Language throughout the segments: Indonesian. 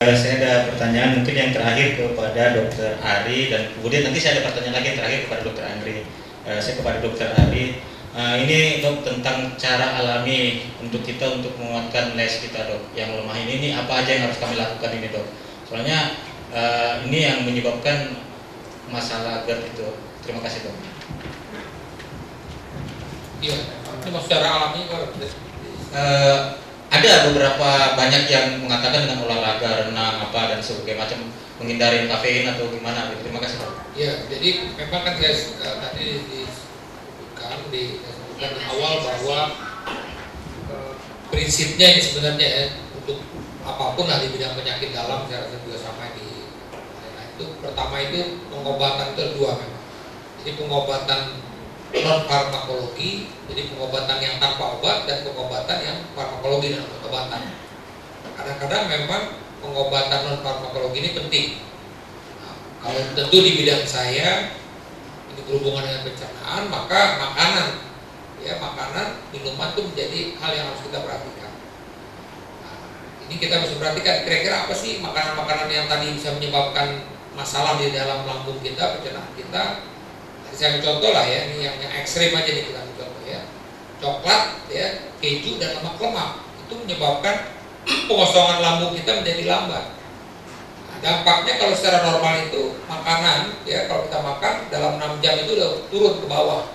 Saya ada pertanyaan mungkin yang terakhir kepada Dokter Ari, dan kemudian nanti saya ada pertanyaan lagi yang terakhir kepada Dokter Andri. Saya kepada Dokter Ari, ini Dok tentang cara alami untuk kita untuk menguatkan les kita Dok yang lemah ini apa aja yang harus kami lakukan ini Dok? Soalnya ini yang menyebabkan masalah GERD itu. Terima kasih Dok. Iya, ini secara alami ada beberapa banyak yang mengatakan dengan olahraga, renang, apa dan sebagainya macam menghindari kafein atau gimana. Terima kasih Pak. Ya, jadi memang kan saya tadi disebutkan di awal bahwa prinsipnya ini sebenarnya ya, untuk apapun lah di bidang penyakit dalam saya rasa juga sama di itu. Pertama itu pengobatan itu ada dua memang. Jadi pengobatan non farmakologi, jadi pengobatan yang tanpa obat dan pengobatan yang farmakologi dengan obat-obatan. Kadang-kadang memang pengobatan non farmakologi ini penting. Nah, kalau tentu di bidang saya ini berhubungan dengan pencernaan, maka makanan, ya makanan, minuman itu menjadi hal yang harus kita perhatikan. Nah, ini kita harus perhatikan kira-kira apa sih makanan-makanan yang tadi bisa menyebabkan masalah di dalam lambung kita, pencernaan kita. Saya contoh lah ya, ini yang ekstrim aja nih kita contoh ya. Coklat, ya, keju dan lemak-lemak itu menyebabkan pengosongan lambung kita menjadi lambat. Nah, dampaknya kalau secara normal itu makanan, ya kalau kita makan dalam 6 jam itu udah turun ke bawah.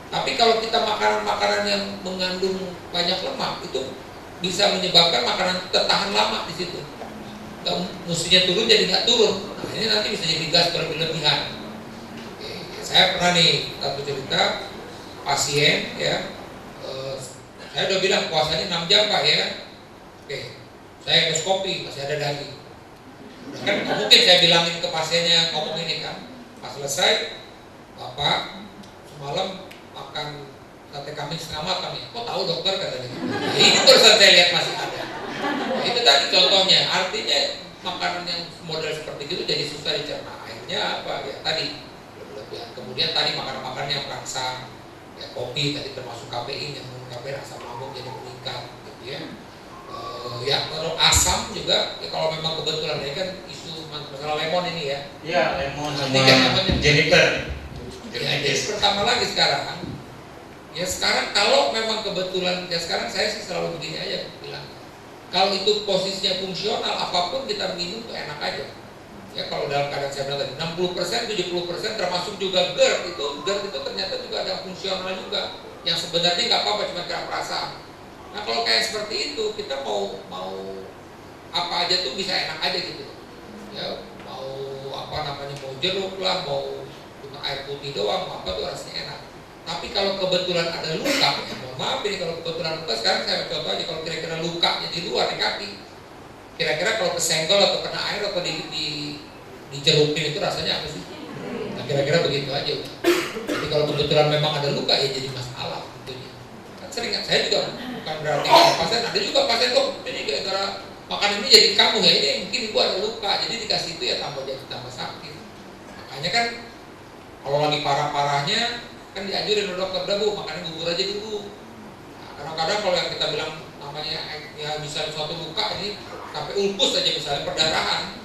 Tapi kalau kita makanan-makanan yang mengandung banyak lemak itu bisa menyebabkan makanan tertahan lama di situ. Nggak, mestinya turun jadi nggak turun. Nah ini nanti bisa jadi gas berlebihan. Saya pernah nih satu cerita pasien ya, saya udah bilang puasanya 6 jam Pak ya, oke, saya endoskopi masih ada daging. Kan nggak mungkin saya bilangin ke pasiennya ngomong ini kan, pas selesai Bapak semalam makan sate kambing setengah matang ya, kok tahu dokter katanya. Nah, ini barusan saya lihat masih ada. Nah, itu tadi contohnya, artinya makanan yang model seperti itu jadi susah dicerna. Akhirnya apa ya tadi. Ya, kemudian tadi makanan-makanan yang merangsang ya, kopi tadi termasuk kafein yang menyebabkan asam lambung jadi meningkat gitu ya. Ya kalau asam juga ya, kalau memang kebetulan ini kan isu masalah lemon ini ya. Iya, lemon sama Jennifer. Ya, jadi pertama lagi sekarang ya sekarang kalau memang kebetulan ya sekarang saya sih selalu begini aja bilang kalau itu posisinya fungsional apapun kita minum tuh enak aja. Ya kalau dalam keadaan saya bilang tadi 60%, 70% termasuk juga GERD itu ternyata juga ada fungsional juga yang sebenarnya nggak apa-apa cuma karena perasaan. Nah kalau kayak seperti itu kita mau apa aja tuh bisa enak aja gitu. Ya mau apa namanya mau jeruk lah, mau cuma air putih doang, mau apa tuh rasanya enak. Tapi kalau kebetulan ada luka, ya mohon maaf ini kalau kebetulan luka sekarang saya contoh aja kalau kira-kira lukanya di luar di kaki. Kira-kira kalau kesenggol atau kena air atau dijerupin itu rasanya apa sih? Nah kira-kira begitu aja udah. Jadi kalau kebetulan memang ada luka ya jadi masalah tentunya. Kan sering saya juga bukan berarti pasien, ada juga pasien kok ini gara-gara makan ini jadi kamu ya ini mungkin gua ada luka jadi dikasih itu ya tambah sakit. Makanya kan kalau lagi parah-parahnya kan dianjurin oleh dokter udah bu makannya bubur aja dulu. Nah, kadang-kadang kalau yang kita bilang namanya ya misalnya suatu luka ini sampai ulkus aja misalnya perdarahan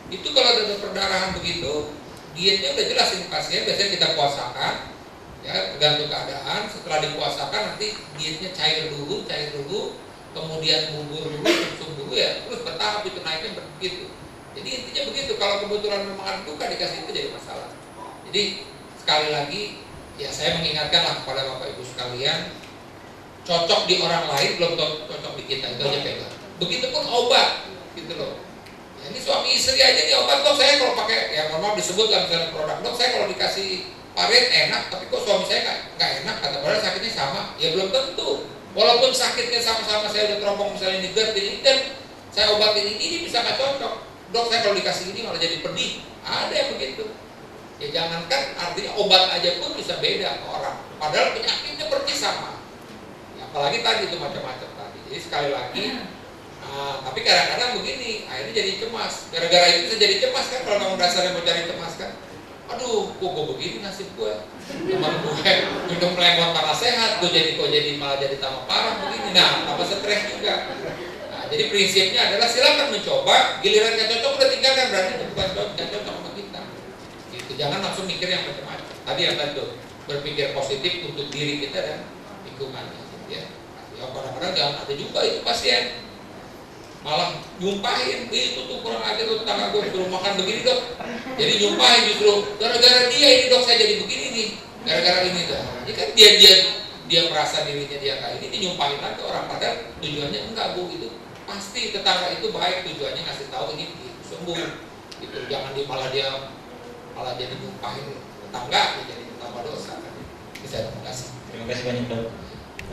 itu kalau ada perdarahan begitu dietnya udah jelas ini pasien biasanya kita puasakan ya tergantung keadaan setelah dipuasakan nanti dietnya cair dulu kemudian bubur dulu konsum dulu ya terus bertahap itu naiknya begitu jadi intinya begitu kalau kebetulan memang ada luka dikasih itu jadi masalah jadi sekali lagi ya saya mengingatkan lah kepada bapak ibu sekalian cocok di orang lain belum cocok di kita itu aja pegang begitupun obat gitu loh ya, ini suami istri aja nih obat dok saya kalau pakai ya normal disebut kan misalnya produk dok saya kalau dikasih paret enak tapi kok suami saya nggak enak kata padahal sakitnya sama ya belum tentu walaupun sakitnya sama-sama saya udah teropong misalnya ini GERD ini kan saya obatin ini bisa nggak cocok dok saya kalau dikasih ini malah jadi pedih ada yang begitu ya jangankan artinya obat aja pun bisa beda ke orang padahal penyakitnya persis sama ya, apalagi tadi itu macam-macam tadi jadi sekali lagi tapi kadang-kadang begini akhirnya jadi cemas gara-gara itu bisa jadi cemas kan kalau memang dasarnya mau cari cemas kan aduh kok gue begini nasib gue teman gue minum lemon malah sehat gue jadi malah jadi tambah parah begini nah tambah stres juga nah Nah, jadi prinsipnya adalah silakan mencoba, giliran nggak cocok udah tinggalkan, berarti itu bukan cocok sama kita. Gitu. Jangan langsung mikir yang macam-macam. Tadi yang tadi tuh, berpikir positif untuk diri kita dan lingkungannya. Gitu ya. Ya kadang-kadang jangan ada juga itu pasien malah nyumpahin itu tuh kurang ajar tuh tetangga gue suruh makan begini dok, jadi nyumpahin justru gara-gara dia ini dok saya jadi begini nih, gara-gara ini dah. Jadi kan dia merasa dirinya dia kayak ini nyumpahin lagi orang, padahal tujuannya enggak bu, itu pasti tetangga itu baik, tujuannya ngasih tahu ini sembuh gitu. Jangan malah jadi nyumpahin tetangga, jadi tambah dosa. Bisa, terima kasih. Terima kasih banyak dok.